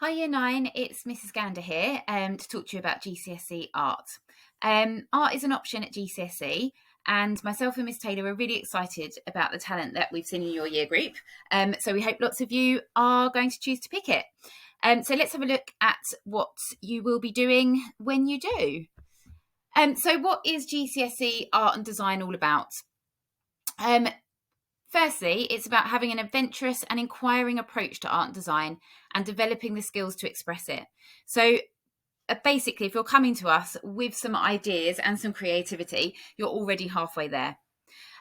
Hi Year 9, it's Mrs. Gander here to talk to you about GCSE art. Art is an option at GCSE, and myself and Miss Taylor are really excited about the talent that we've seen in your year group. So we hope lots of you are going to choose to pick it. So let's have a look at what you will be doing when you do. So what is GCSE art and design all about? Firstly, it's about having an adventurous and inquiring approach to art and design and developing the skills to express it. So basically, if you're coming to us with some ideas and some creativity, you're already halfway there.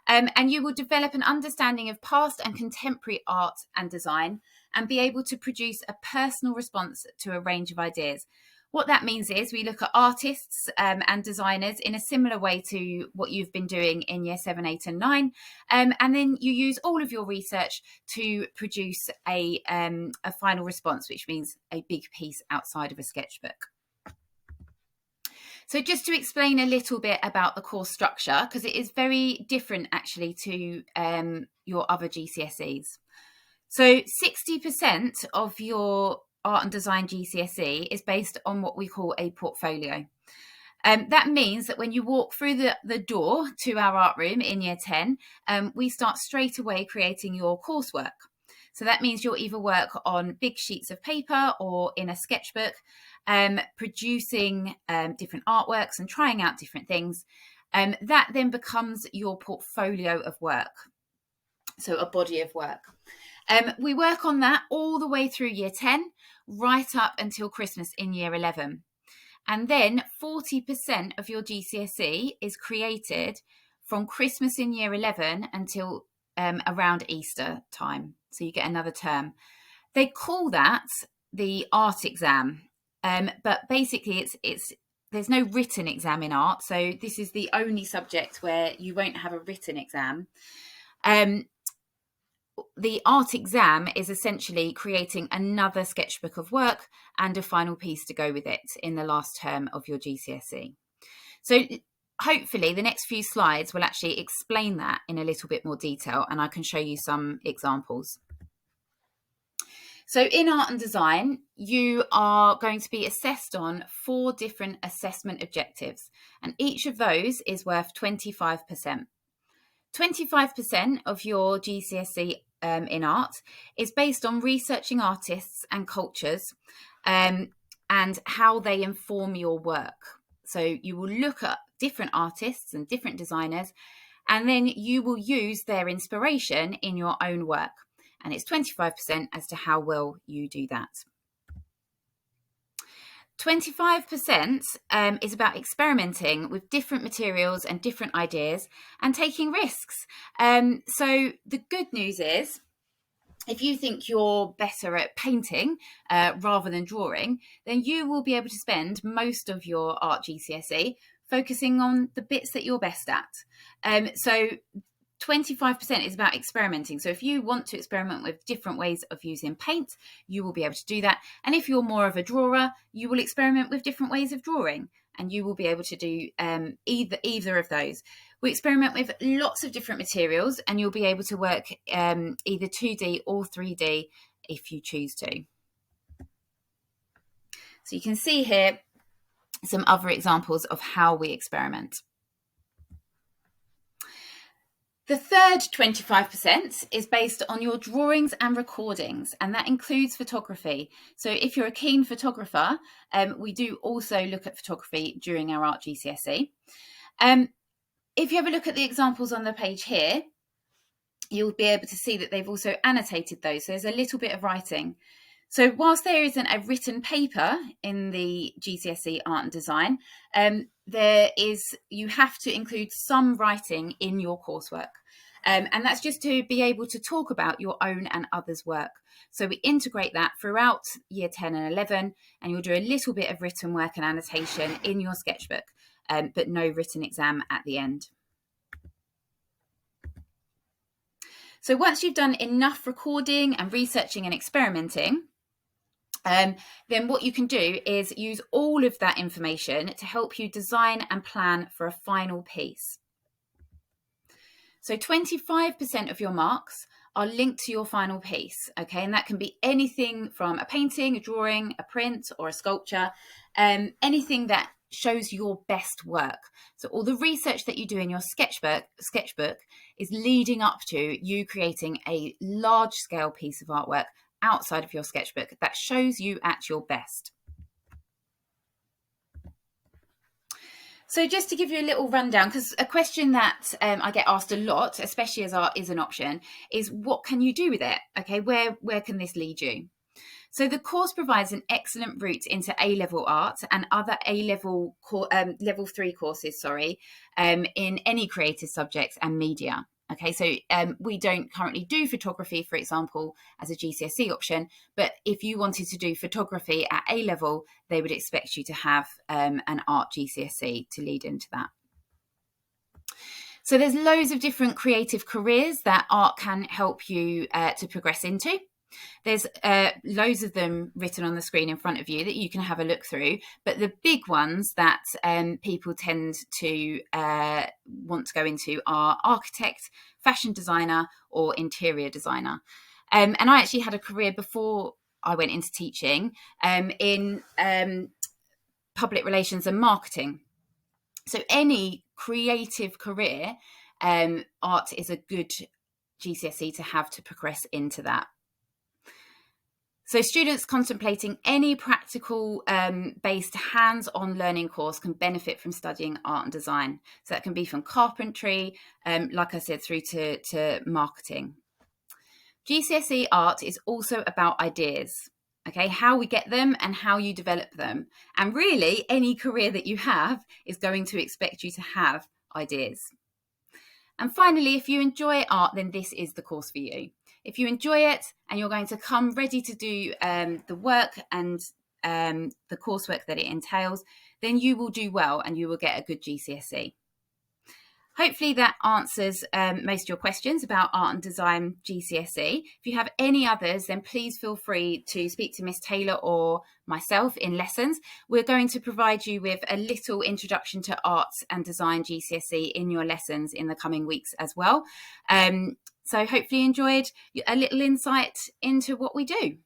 And you will develop an understanding of past and contemporary art and design and be able to produce a personal response to a range of ideas. What that means is we look at artists and designers in a similar way to what you've been doing in year 7, 8 and 9. And then you use all of your research to produce a final response, which means a big piece outside of a sketchbook. So just to explain a little bit about the course structure, because it is very different actually to your other GCSEs. So 60% of your art and design GCSE is based on what we call a portfolio. That means that when you walk through the door to our art room in year 10, we start straight away creating your coursework. So that means you'll either work on big sheets of paper or in a sketchbook, producing different artworks and trying out different things. That then becomes your portfolio of work, so a body of work. We work on that all the way through year 10, right up until Christmas in year 11. And then 40% of your GCSE is created from Christmas in year 11 until around Easter time. So you get another term. They call that the art exam. But basically there's no written exam in art. So this is the only subject where you won't have a written exam. The art exam is essentially creating another sketchbook of work and a final piece to go with it in the last term of your GCSE. So hopefully the next few slides will actually explain that in a little bit more detail, and I can show you some examples. So in art and design, you are going to be assessed on 4 different assessment objectives, and each of those is worth 25%. 25% of your GCSE in art is based on researching artists and cultures and how they inform your work. So you will look at different artists and different designers, and then you will use their inspiration in your own work. And it's 25% as to how well you do that. 25% is about experimenting with different materials and different ideas and taking risks. So the good news is, if you think you're better at painting rather than drawing, then you will be able to spend most of your art GCSE focusing on the bits that you're best at. So 25% is about experimenting. So if you want to experiment with different ways of using paint, you will be able to do that. And if you're more of a drawer, you will experiment with different ways of drawing, and you will be able to do either of those. We experiment with lots of different materials, and you'll be able to work either 2D or 3D if you choose to. So you can see here some other examples of how we experiment. The third 25% is based on your drawings and recordings, and that includes photography. So if you're a keen photographer, we do also look at photography during our art GCSE. If you have a look at the examples on the page here, you'll be able to see that they've also annotated those. So there's a little bit of writing. So whilst there isn't a written paper in the GCSE art and design, you have to include some writing in your coursework. And that's just to be able to talk about your own and others' work. So we integrate that throughout year 10 and 11, and you'll do a little bit of written work and annotation in your sketchbook, but no written exam at the end. So once you've done enough recording and researching and experimenting, then what you can do is use all of that information to help you design and plan for a final piece. So 25% of your marks are linked to your final piece, okay? And that can be anything from a painting, a drawing, a print, or a sculpture, anything that shows your best work. So all the research that you do in your sketchbook is leading up to you creating a large scale piece of artwork outside of your sketchbook that shows you at your best. So just to give you a little rundown, because a question that I get asked a lot, especially as art is an option, is what can you do with it? Okay, where can this lead you? So the course provides an excellent route into A-level art and other A-level level 3 courses, in any creative subjects and media. Okay, so we don't currently do photography, for example, as a GCSE option, but if you wanted to do photography at A-level, they would expect you to have an art GCSE to lead into that. So there's loads of different creative careers that art can help you to progress into. There's loads of them written on the screen in front of you that you can have a look through, but the big ones that people tend to want to go into are architect, fashion designer, or interior designer. And I actually had a career before I went into teaching in public relations and marketing. So any creative career, art is a good GCSE to have to progress into that. So students contemplating any practical based hands-on learning course can benefit from studying art and design. So that can be from carpentry, like I said, through to marketing. GCSE art is also about ideas, okay, how we get them and how you develop them. And really, any career that you have is going to expect you to have ideas. And finally, if you enjoy art, then this is the course for you. If you enjoy it and you're going to come ready to do the work and the coursework that it entails, then you will do well and you will get a good GCSE. Hopefully that answers most of your questions about art and design GCSE. If you have any others, then please feel free to speak to Miss Taylor or myself in lessons. We're going to provide you with a little introduction to art and design GCSE in your lessons in the coming weeks as well. So hopefully you enjoyed a little insight into what we do.